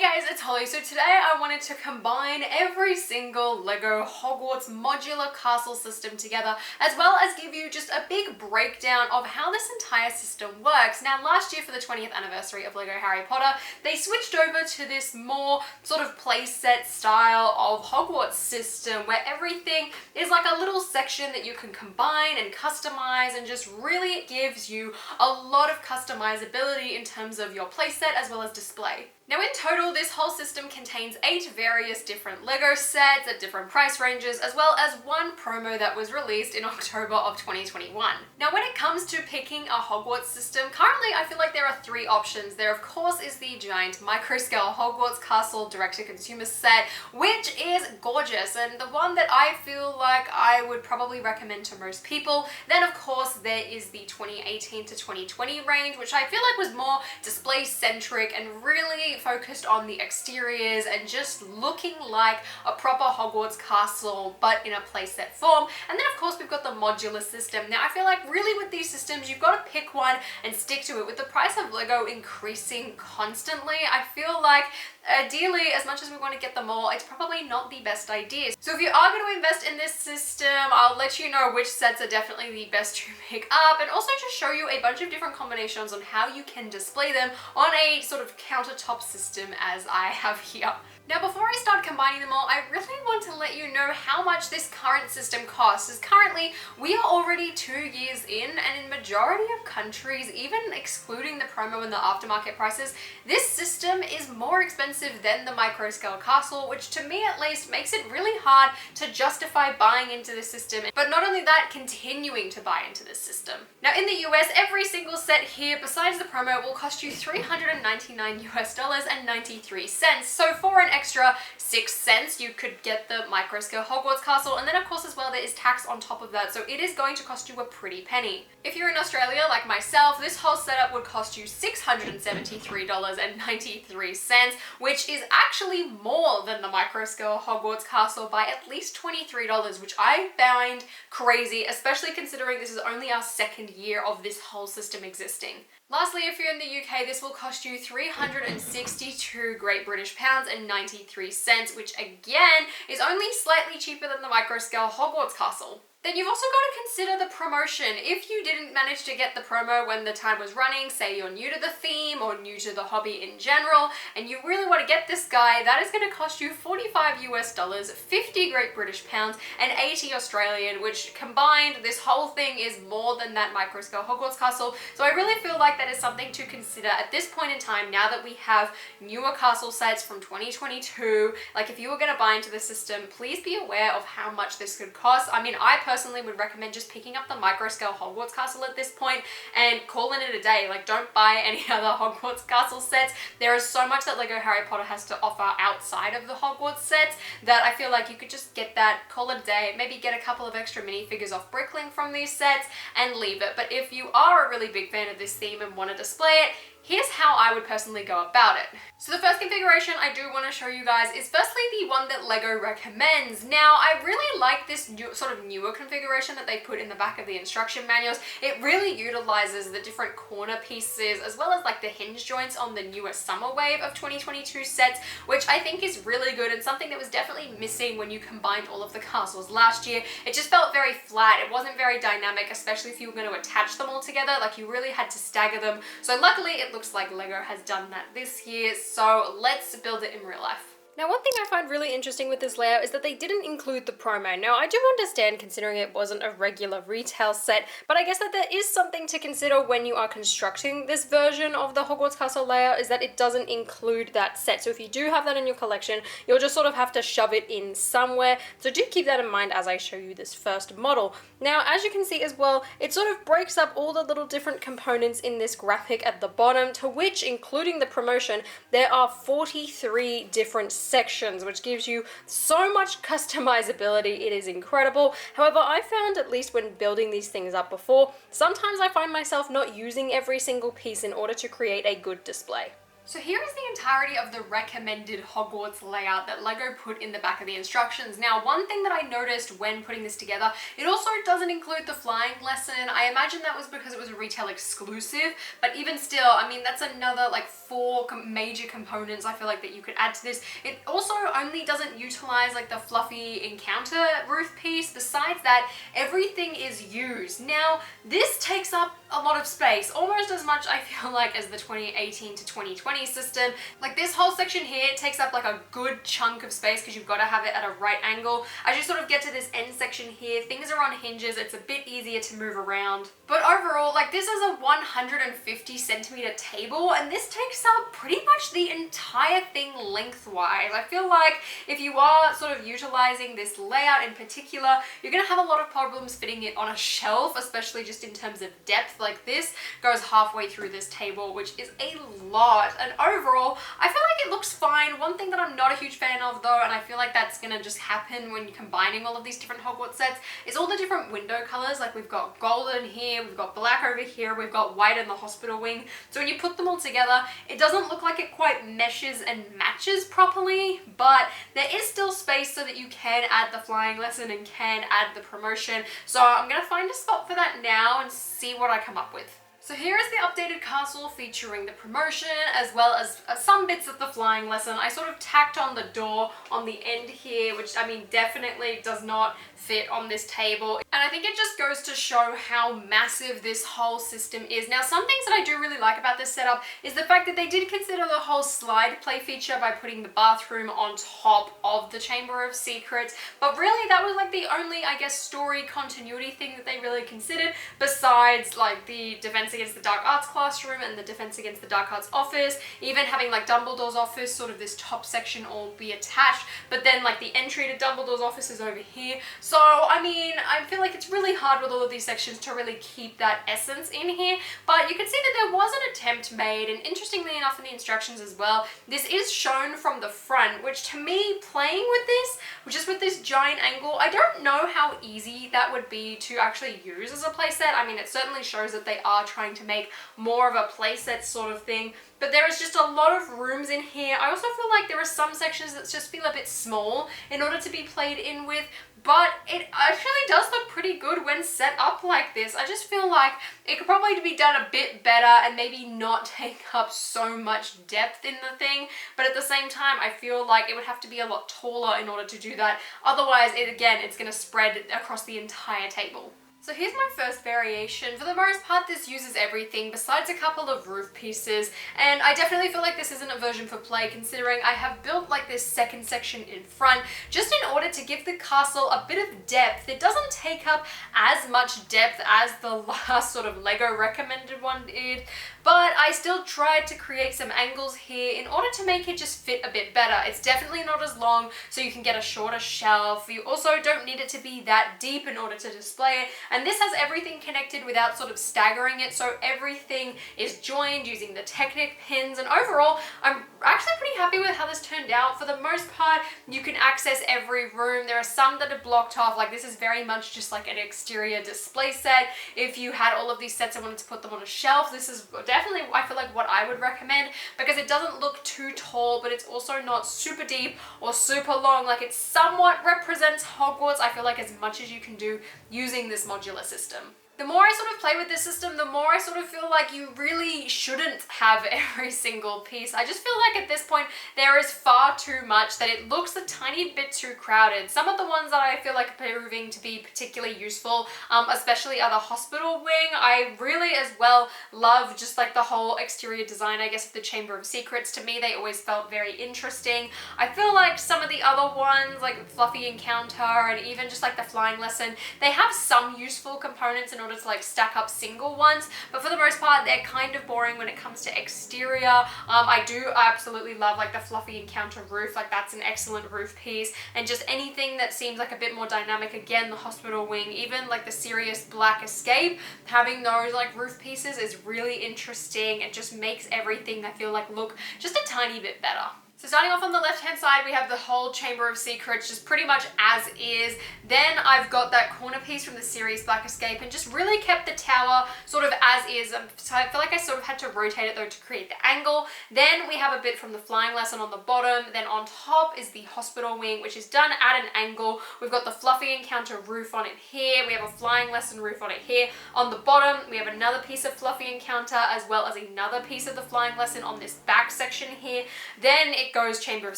Guys, it's Holly. So today I wanted to combine every single LEGO Hogwarts modular castle system together, as well as give you just a big breakdown of how this entire system works. Now, last year for the 20th anniversary of LEGO Harry Potter, they switched over to this more sort of playset style of Hogwarts system where everything is like a little section that you can combine and customize, and just really gives you a lot of customizability in terms of your playset as well as display. Now in total, this whole system contains 8 various different LEGO sets at different price ranges, as well as one promo that was released in October of 2021. Now when it comes to picking a Hogwarts system, currently I feel like there are 3 options. There of course is the giant micro-scale Hogwarts Castle direct-to-consumer set, which is gorgeous and the one that I feel like I would probably recommend to most people. Then of course there is the 2018 to 2020 range, which I feel like was more display-centric and really focused on the exteriors and just looking like a proper Hogwarts castle but in a playset form. And then of course we've got the modular system. Now I feel like really with these systems you've got to pick one and stick to it. With the price of LEGO increasing constantly, I feel like ideally, as much as we want to get them all, it's probably not the best idea. So if you are going to invest in this system, I'll let you know which sets are definitely the best to pick up, and also just show you a bunch of different combinations on how you can display them on a sort of countertop system as I have here. Now before I start combining them all, I really want to let you know how much this current system costs, as currently we are already 2 years in, and in majority of countries, even excluding the promo and the aftermarket prices, this system is more expensive than the micro scale castle, which to me at least makes it really hard to justify buying into this system, but not only that, continuing to buy into this system. Now in the US, every single set here besides the promo will cost you $399 and 93 cents. So for an extra 6 cents you could get the micro scale Hogwarts castle, and then of course as well there is tax on top of that, so it is going to cost you a pretty penny. If you're in Australia like myself, this whole setup would cost you $673 and 93 cents, which is actually more than the micro scale Hogwarts castle by at least $23, which I find crazy, especially considering this is only our 2nd year of this whole system existing. Lastly, if you're in the UK, this will cost you 362 Great British pounds and 93 cents, which again is only slightly cheaper than the micro scale Hogwarts castle. Then you've also got to consider the promotion. If you didn't manage to get the promo when the time was running, say you're new to the theme or new to the hobby in general, and you really want to get this guy, that is going to cost you $45 US, 50 Great British pounds, and 80 Australian, which combined, this whole thing is more than that micro scale Hogwarts castle. So I really feel like that is something to consider at this point in time, now that we have newer castle sets from 2022. Like if you were going to buy into the system, please be aware of how much this could cost. I mean, I personally would recommend just picking up the micro scale Hogwarts castle at this point and calling it a day. Like, don't buy any other Hogwarts castle sets. There is so much that LEGO Harry Potter has to offer outside of the Hogwarts sets that I feel like you could just get that, call it a day, maybe get a couple of extra minifigures off Bricklink from these sets and leave it. But if you are a really big fan of this theme and want to display it, here's how I would personally go about it. So the first configuration I do want to show you guys is firstly the one that LEGO recommends. Now I really like this sort of newer configuration that they put in the back of the instruction manuals. It really utilizes the different corner pieces as well as like the hinge joints on the newer Summer Wave of 2022 sets, which I think is really good and something that was definitely missing when you combined all of the castles last year. It just felt very flat. It wasn't very dynamic, especially if you were going to attach them all together. Like you really had to stagger them. So luckily it looks like LEGO has done that this year, so let's build it in real life. Now one thing I find really interesting with this layout is that they didn't include the promo. Now I do understand considering it wasn't a regular retail set, but I guess that there is something to consider when you are constructing this version of the Hogwarts Castle layout, is that it doesn't include that set. So if you do have that in your collection, you'll just sort of have to shove it in somewhere. So do keep that in mind as I show you this first model. Now as you can see as well, it sort of breaks up all the little different components in this graphic at the bottom, to which, including the promotion, there are 43 different sections, which gives you so much customizability. It is incredible. However, I found, at least when building these things up before, sometimes I find myself not using every single piece in order to create a good display. So here is the entirety of the recommended Hogwarts layout that LEGO put in the back of the instructions. Now, one thing that I noticed when putting this together, it also doesn't include the flying lesson. I imagine that was because it was a retail exclusive, but even still, I mean, that's another like 4 major components I feel like that you could add to this. It also only doesn't utilize like the fluffy encounter roof piece. Besides that, everything is used. Now, this takes up a lot of space, almost as much I feel like as the 2018 to 2020 system. Like this whole section here takes up like a good chunk of space because you've got to have it at a right angle. As you sort of get to this end section here, things are on hinges, it's a bit easier to move around. But overall, like this is a 150 centimeter table and this takes up pretty much the entire thing lengthwise. I feel like if you are sort of utilizing this layout in particular, you're going to have a lot of problems fitting it on a shelf, especially just in terms of depth. Like this goes halfway through this table, which is a lot. And overall, I feel like it looks fine. One thing that I'm not a huge fan of though, and I feel like that's gonna just happen when you're combining all of these different Hogwarts sets, is all the different window colors. Like we've got golden here, we've got black over here, we've got white in the hospital wing. So when you put them all together, it doesn't look like it quite meshes and matches properly, but there is still space so that you can add the flying lesson and can add the promotion. So I'm gonna find a spot for that now and see what I come up with. So here is the updated castle featuring the promotion as well as some bits of the flying lesson. I sort of tacked on the door on the end here, which I mean definitely does not fit on this table. And I think it just goes to show how massive this whole system is. Now, some things that I do really like about this setup is the fact that they did consider the whole slide play feature by putting the bathroom on top of the Chamber of Secrets. But really that was like the only, I guess, story continuity thing that they really considered, besides like the Defense Against the Dark Arts classroom and the Defense Against the Dark Arts office, even having like Dumbledore's office, sort of this top section all be attached, but then like the entry to Dumbledore's office is over here. So, I mean, I feel like it's really hard with all of these sections to really keep that essence in here, but you can see that there was an attempt made, and interestingly enough in the instructions as well, this is shown from the front, which to me, playing with this, just with this giant angle, I don't know how easy that would be to actually use as a playset. I mean, it certainly shows that they are trying to make more of a playset sort of thing, but there is just a lot of rooms in here. I also feel like there are some sections that just feel a bit small in order to be played in with, but it actually does look pretty good when set up like this. I just feel like it could probably be done a bit better and maybe not take up so much depth in the thing, but at the same time I feel like it would have to be a lot taller in order to do that. Otherwise, it's going to spread across the entire table. So here's my first variation. For the most part, this uses everything besides a couple of roof pieces, and I definitely feel like this isn't a version for play, considering I have built like this second section in front just in order to give the castle a bit of depth. It doesn't take up as much depth as the last sort of LEGO recommended one did, but I still tried to create some angles here in order to make it just fit a bit better. It's definitely not as long, so you can get a shorter shelf. You also don't need it to be that deep in order to display it. And this has everything connected without sort of staggering it, so everything is joined using the Technic pins, and overall I'm actually pretty happy with how this turned out. For the most part, you can access every room. There are some that are blocked off, like this is very much just like an exterior display set. If you had all of these sets and wanted to put them on a shelf, this is definitely, I feel like, what I would recommend, because it doesn't look too tall, but it's also not super deep or super long. Like, it somewhat represents Hogwarts, I feel like, as much as you can do using this modular system. The more I sort of play with this system, the more I sort of feel like you really shouldn't have every single piece. I just feel like at this point there is far too much, that it looks a tiny bit too crowded. Some of the ones that I feel like are proving to be particularly useful, especially are the hospital wing. I really as well love just like the whole exterior design, I guess, of the Chamber of Secrets. To me, they always felt very interesting. I feel like some of the other ones, like Fluffy Encounter and even just like the Flying Lesson, they have some useful components in order to like stack up single ones, but for the most part they're kind of boring when it comes to exterior. I do absolutely love like the Fluffy Encounter roof, like that's an excellent roof piece, and just anything that seems like a bit more dynamic. Again, the hospital wing, even like the Sirius Black Escape, having those like roof pieces is really interesting. It just makes everything, I feel like, look just a tiny bit better. So starting off on the left-hand side, we have the whole Chamber of Secrets, just pretty much as is. Then I've got that corner piece from the Sirius Black Escape and just really kept the tower sort of as is. So I feel like I sort of had to rotate it though to create the angle. Then we have a bit from the Flying Lesson on the bottom. Then on top is the hospital wing, which is done at an angle. We've got the Fluffy Encounter roof on it here. We have a Flying Lesson roof on it here. On the bottom, we have another piece of Fluffy Encounter as well as another piece of the Flying Lesson on this back section here. Then it goes Chamber of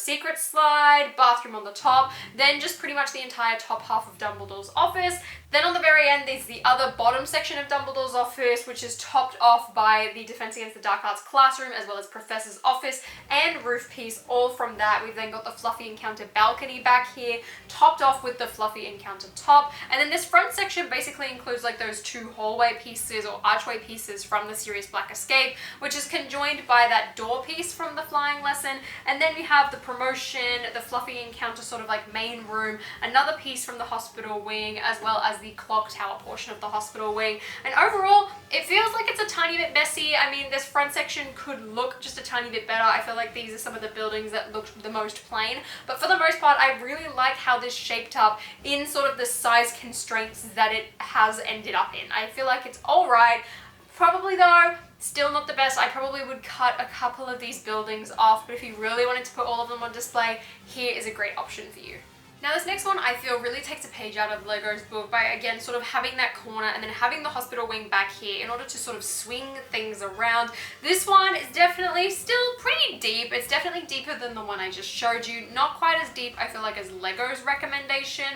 Secrets slide, bathroom on the top, then just pretty much the entire top half of Dumbledore's office. Then on the very end, there's the other bottom section of Dumbledore's office, which is topped off by the Defense Against the Dark Arts classroom, as well as Professor's office and roof piece, all from that. We've then got the Fluffy Encounter balcony back here, topped off with the Fluffy Encounter top. And then this front section basically includes like those two hallway pieces or archway pieces from the Sirius Black Escape, which is conjoined by that door piece from the Flying Lesson. And then we have the promotion, the Fluffy Encounter sort of like main room, another piece from the hospital wing, as well as the clock tower portion of the hospital wing. And overall, it feels like it's a tiny bit messy. I mean, this front section could look just a tiny bit better. I feel like these are some of the buildings that look the most plain, but for the most part, I really like how this shaped up in sort of the size constraints that it has ended up in. I feel like it's all right. Probably though, still not the best. I probably would cut a couple of these buildings off, but if you really wanted to put all of them on display, here is a great option for you. Now this next one I feel really takes a page out of Lego's book by again sort of having that corner and then having the hospital wing back here in order to sort of swing things around. This one is definitely still pretty deep. It's definitely deeper than the one I just showed you. Not quite as deep I feel like as Lego's recommendation,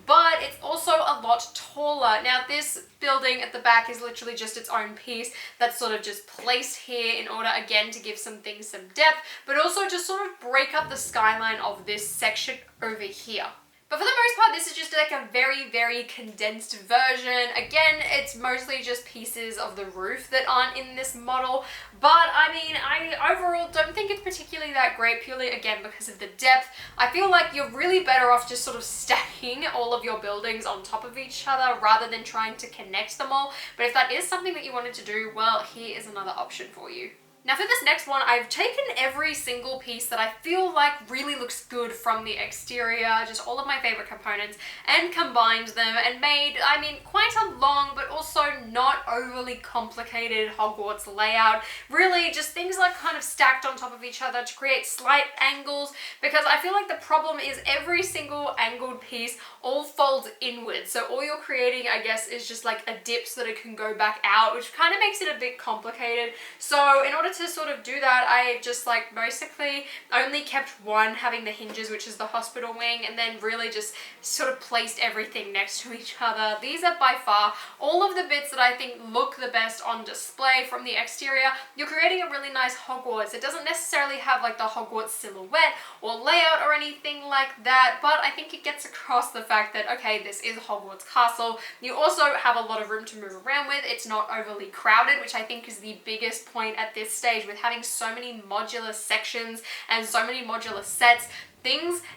but it's also a lot taller. Now this building at the back is literally just its own piece that's sort of just placed here in order again to give some things some depth, but also just sort of break up the skyline of this section over here. But for the most part, this is just like a very, very condensed version. Again, it's mostly just pieces of the roof that aren't in this model. But I mean, I overall don't think it's particularly that great, purely again because of the depth. I feel like you're really better off just sort of stacking all of your buildings on top of each other rather than trying to connect them all. But if that is something that you wanted to do, well, here is another option for you. Now for this next one, I've taken every single piece that I feel like really looks good from the exterior, just all of my favorite components, and combined them and made, I mean, quite a long but also not overly complicated Hogwarts layout. Really just things like kind of stacked on top of each other to create slight angles, because I feel like the problem is every single angled piece all folds inwards. So all you're creating, I guess, is just like a dip so that it can go back out, which kind of makes it a bit complicated. So in order to sort of do that, I just like basically only kept one having the hinges, which is the hospital wing, and then really just sort of placed everything next to each other. These are by far all of the bits that I think look the best on display from the exterior. You're creating a really nice Hogwarts. It doesn't necessarily have like the Hogwarts silhouette or layout or anything like that, but I think it gets across the fact that, okay, this is Hogwarts Castle. You also have a lot of room to move around with. It's not overly crowded, which I think is the biggest point at this stage with having so many modular sections and so many modular sets.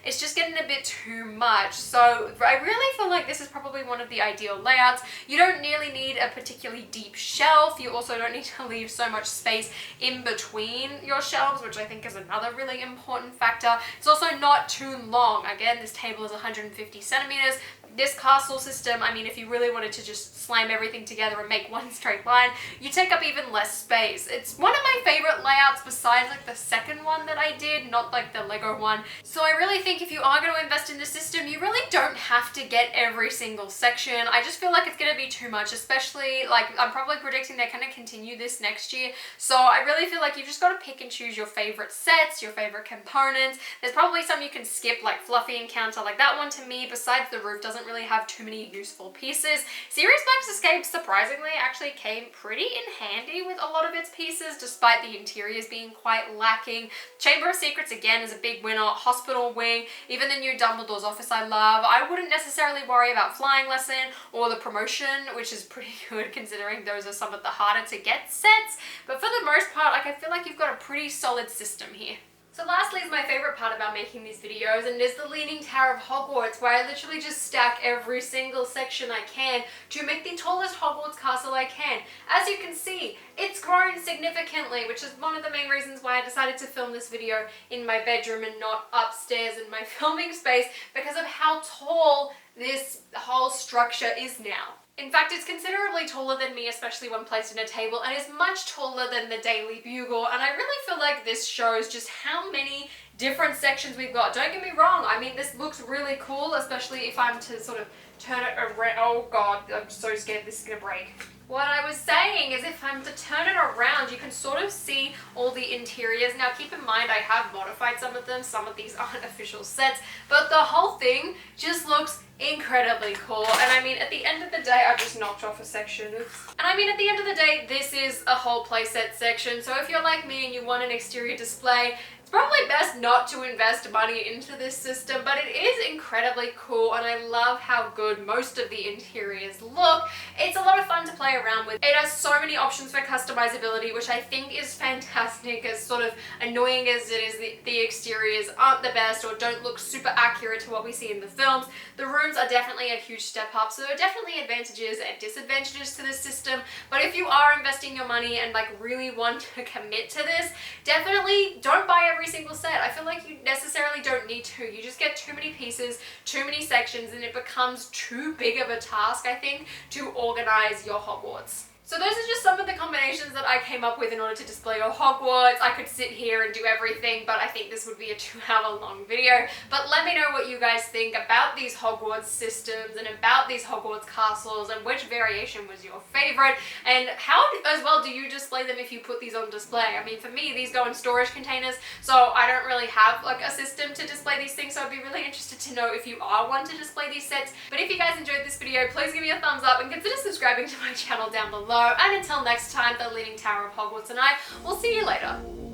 It's just getting a bit too much. So I really feel like this is probably one of the ideal layouts. You don't nearly need a particularly deep shelf. You also don't need to leave so much space in between your shelves, which I think is another really important factor. It's also not too long. Again, this table is 150 centimeters. This castle system, I mean, if you really wanted to just slam everything together and make one straight line, you take up even less space. It's one of my favorite layouts besides like the second one that I did, not like the Lego one. So I really think if you are going to invest in this system, you really don't have to get every single section. I just feel like it's going to be too much, especially like I'm probably predicting they're going to continue this next year. So I really feel like you've just got to pick and choose your favorite sets, your favorite components. There's probably some you can skip, like Fluffy Encounter. Like that one to me, besides the roof, doesn't really have too many useful pieces. Sirius Black's Escape surprisingly actually came pretty in handy with a lot of its pieces, despite the interiors being quite lacking. Chamber of Secrets again is a big winner. Hospital wing, even the new Dumbledore's office I love. I wouldn't necessarily worry about Flying Lesson or the promotion, which is pretty good considering those are some of the harder to get sets. But for the most part, like I feel like you've got a pretty solid system here. So lastly is my favorite part about making these videos, and it is the Leaning Tower of Hogwarts, where I literally just stack every single section I can to make the tallest Hogwarts castle I can. As you can see, it's grown significantly, which is one of the main reasons why I decided to film this video in my bedroom and not upstairs in my filming space, because of how tall this whole structure is now. In fact, it's considerably taller than me, especially when placed in a table, and is much taller than the Daily Bugle, and I really feel like this shows just how many different sections we've got. Don't get me wrong, I mean, this looks really cool, especially if I'm to sort of turn it around. Oh god, I'm so scared this is gonna break. What I was saying is if I'm to turn it around, you can sort of see all the interiors. Now keep in mind, I have modified some of them. Some of these aren't official sets, but the whole thing just looks incredibly cool. And I mean, at the end of the day, I just knocked off a section. Oops. And I mean, at the end of the day, this is a whole playset section. So if you're like me and you want an exterior display, it's probably best not to invest money into this system, but it is incredibly cool, and I love how good most of the interiors look. It's a lot of fun to play around with. It has so many options for customizability, which I think is fantastic. As sort of annoying as it is, the exteriors aren't the best or don't look super accurate to what we see in the films. The rooms are definitely a huge step up, so there are definitely advantages and disadvantages to this system. But if you are investing your money and like really want to commit to this, definitely don't buy every single set. I feel like you necessarily don't need to. You just get too many pieces, too many sections, and it becomes too big of a task, I think, to organize your Hogwarts. So those are just some of the combinations that I came up with in order to display your Hogwarts. I could sit here and do everything, but I think this would be a 2-hour long video. But let me know what you guys think about these Hogwarts systems and about these Hogwarts castles, and which variation was your favorite, and how as well do you display them if you put these on display. I mean, for me, these go in storage containers, so I don't really have like a system to display these things, so I'd be really interested to know if you are one to display these sets. But if you guys enjoyed this video, please give me a thumbs up and consider subscribing to my channel down below. And until next time, the Leaning Tower of Hogwarts and I will see you later.